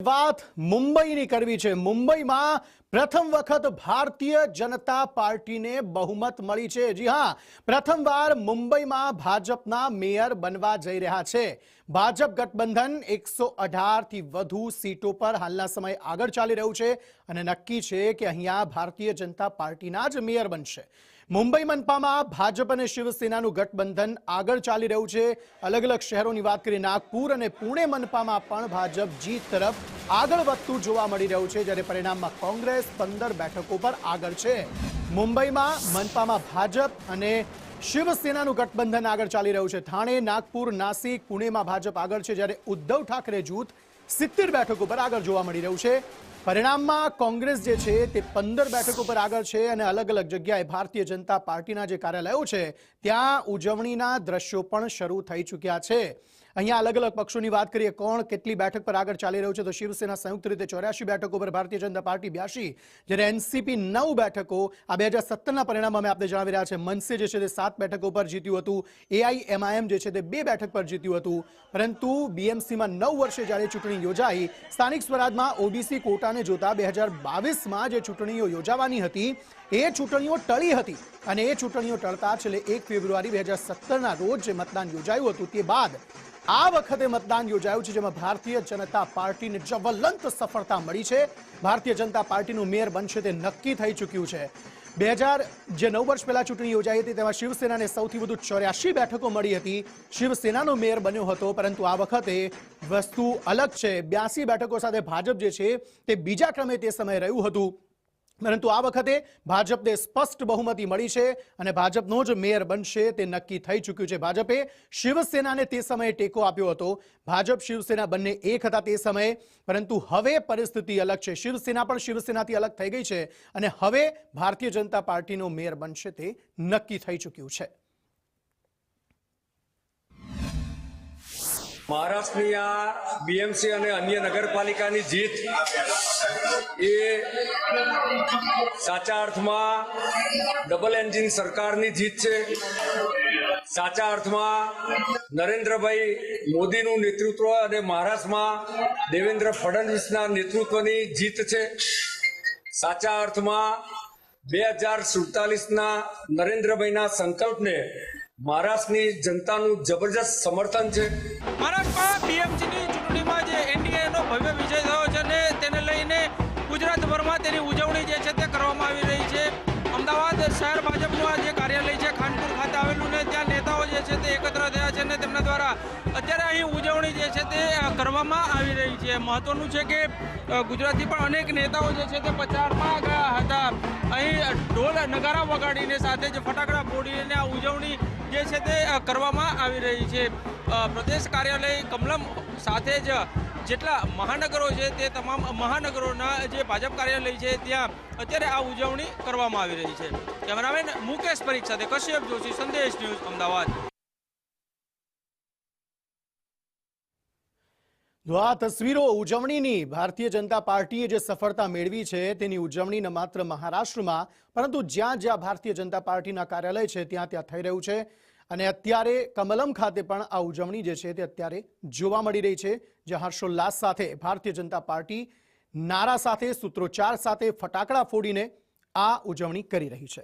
વાત મુંબઈની કરવી છે। મુંબઈમાં પ્રથમ વખત ભારતીય જનતા પાર્ટીને બહુમત મળી છે। જી હા, પ્રથમવાર મુંબઈમાં ભાજપના મેયર બનવા જઈ રહ્યા છે। ભાજપ ગઠબંધન 118 થી વધુ સીટો પર હાલના સમય આગળ ચાલી રહ્યું છે અને નક્કી છે કે અહીંયા ભારતીય જનતા પાર્ટીના જ મેયર બનશે। મુંબઈ મનપામાં ભાજપ અને શિવસેનાનું ગઠબંધન આગળ ચાલી રહ્યું છે। અલગ અલગ શહેરોની વાત કરીએ, નાગપુર અને પુણે મનપામાં પણ ભાજપ જીત તરફ આગળ વધતું જોવા મળી રહ્યું છે, જ્યારે પરિણામમાં કોંગ્રેસ 15 બેઠકો પર આગળ છે। મુંબઈમાં મનપામાં ભાજપ અને શિવસેનાનું ગઠબંધન આગળ ચાલી રહ્યું છે। થાણે, નાગપુર, નાસિક, પુણેમાં ભાજપ આગળ છે, જ્યારે ઉદ્ધવ ઠાકરે જૂથ 70 બેઠકો પર આગળ જોવા મળી રહ્યું છે। પરિણામમાં કોંગ્રેસ જે છે તે 15 બેઠકો પર આગળ છે અને અલગ અલગ જગ્યાએ ભારતીય જનતા પાર્ટીના જે કાર્યાલયો છે ત્યાં ઉજવણીના દ્રશ્યો પણ શરૂ થઈ ચૂક્યા છે। અહીંયા અલગ અલગ પક્ષોની વાત કરીએ, કોણ કેટલી બેઠક પર આગળ ચાલી રહ્યું છે તો શિવસેના સંયુક્ત રીતે 84 બેઠકો પર, ભારતીય જનતા પાર્ટી 82, જ્યારે એનસીપી 9 બેઠકો। આ 2017ના પરિણામ અમે આપને જણાવી રહ્યા છે। મનસે જે છે તે 7 બેઠકો પર જીત્યું હતું। એઆઈએમઆઈએમ જે છે તે 2 બેઠક પર જીત્યું હતું, પરંતુ બીએમસીમાં 9 વર્ષે જ્યારે ચૂંટણી યોજાઈ, સ્થાનિક સ્વરાજમાં ઓબીસી કોટાને જોતા 2022માં જે ચૂંટણીઓ યોજાવાની હતી એ ચૂંટણીઓ ટળી હતી અને એ ચૂંટણીઓ ટળતા છેલ્લે 1 ફેબ્રુઆરી 2017ના રોજ જે મતદાન યોજાયું હતું તે બાદ આ વખતે મતદાન યોજાયું છે, જેમાં ભારતીય જનતા પાર્ટીને જ્વલંત સફળતા મળી છે। ભારતીય જનતા પાર્ટીનું મેયર બનશે તે નક્કી થઈ ચૂક્યું છે। 9 વર્ષ પહેલા ચૂંટણી યોજાઈ હતી તેમાં શિવસેનાને સૌથી વધુ 84 બેઠકો મળી હતી। શિવસેનાનો મેયર બન્યો હતો, પરંતુ આ વખતે વસ્તુ અલગ છે। 82 બેઠકો સાથે ભાજપ જે છે તે બીજા ક્રમે તે સમયે રહ્યું હતું, પરંતુ આ વખતે ભાજપને સ્પષ્ટ બહુમતી મળી છે અને ભાજપનો જ મેયર બનશે તે નક્કી થઈ ચૂક્યું છે। ભાજપે શિવસેનાને તે સમયે ટેકો આપ્યો હતો। ભાજપ શિવસેના બંને એક હતા તે સમયે, પરંતુ હવે પરિસ્થિતિ અલગ છે। શિવસેના પણ શિવસેનાથી અલગ થઈ ગઈ છે અને હવે ભારતીય જનતા પાર્ટીનો મેયર બનશે તે નક્કી થઈ ચૂક્યું છે। મહારાષ્ટ્રની આ બીએમસી અને અન્ય નગરપાલિકાની જીત એ સાચા અર્થમાં ડબલ એન્જિન સરકારની જીત છે। સાચા અર્થમાં નરેન્દ્રભાઈ મોદીનું નેતૃત્વ અને મહારાષ્ટ્રમાં દેવેન્દ્ર ફડણવીસના નેતૃત્વની જીત છે। સાચા અર્થમાં 2047ના નરેન્દ્રભાઈના સંકલ્પને મહારાષ્ટ્રની જનતાનું જબરજસ્ત સમર્થન છે। મહારાષ્ટ્રમાં બીએમસીની ચૂંટણીમાં જે એનડીએનો ભવ્ય વિજય થયો છે અને તેને લઈને ગુજરાતભરમાં તેની ઉજવણી જે છે તે કરવામાં આવી રહી છે। અમદાવાદ શહેર ભાજપનું આ જે કાર્યાલય છે ખાનપુર ખાતે આવેલું ને ત્યાં નેતાઓ જે છે તે એકત્ર થયા છે અને તેમના દ્વારા અત્યારે અહીં ઉજવણી જે છે તે કરવામાં આવી રહી છે। મહત્વનું છે કે ગુજરાતથી પણ અનેક નેતાઓ જે છે તે પ્રચારમાં ગયા હતા। અહીં ઢોલ નગારા વગાડીને સાથે જ ફટાકડા ફોડીને આ ઉજવણી જે છે તે કરવામાં આવી રહી છે। પ્રદેશ કાર્યાલય કમલમ સાથે જ જેટલા મહાનગરો છે તે તમામ મહાનગરોના જે ભાજપ કાર્યાલય છે ત્યાં અત્યારે આ ઉજવણી કરવામાં આવી રહી છે। કેમેરામેન મુકેશ પરીખ સાથે કશ્યપ જોશી, સંદેશ ન્યૂઝ, અમદાવાદ। આ તસવીરો ઉજવણીની, ભારતીય જનતા પાર્ટીએ જે સફળતા મેળવી છે તેની ઉજવણી ન માત્ર મહારાષ્ટ્રમાં પરંતુ જ્યાં જ્યાં ભારતીય જનતા પાર્ટીના કાર્યાલય છે ત્યાં ત્યાં થઈ રહ્યું છે અને અત્યારે કમલમ ખાતે પણ આ ઉજવણી જે છે તે અત્યારે જોવા મળી રહી છે, જ્યાં હર્ષોલ્લાસ સાથે ભારતીય જનતા પાર્ટી નારા સાથે, સૂત્રોચ્ચાર સાથે, ફટાકડા ફોડીને આ ઉજવણી કરી રહી છે।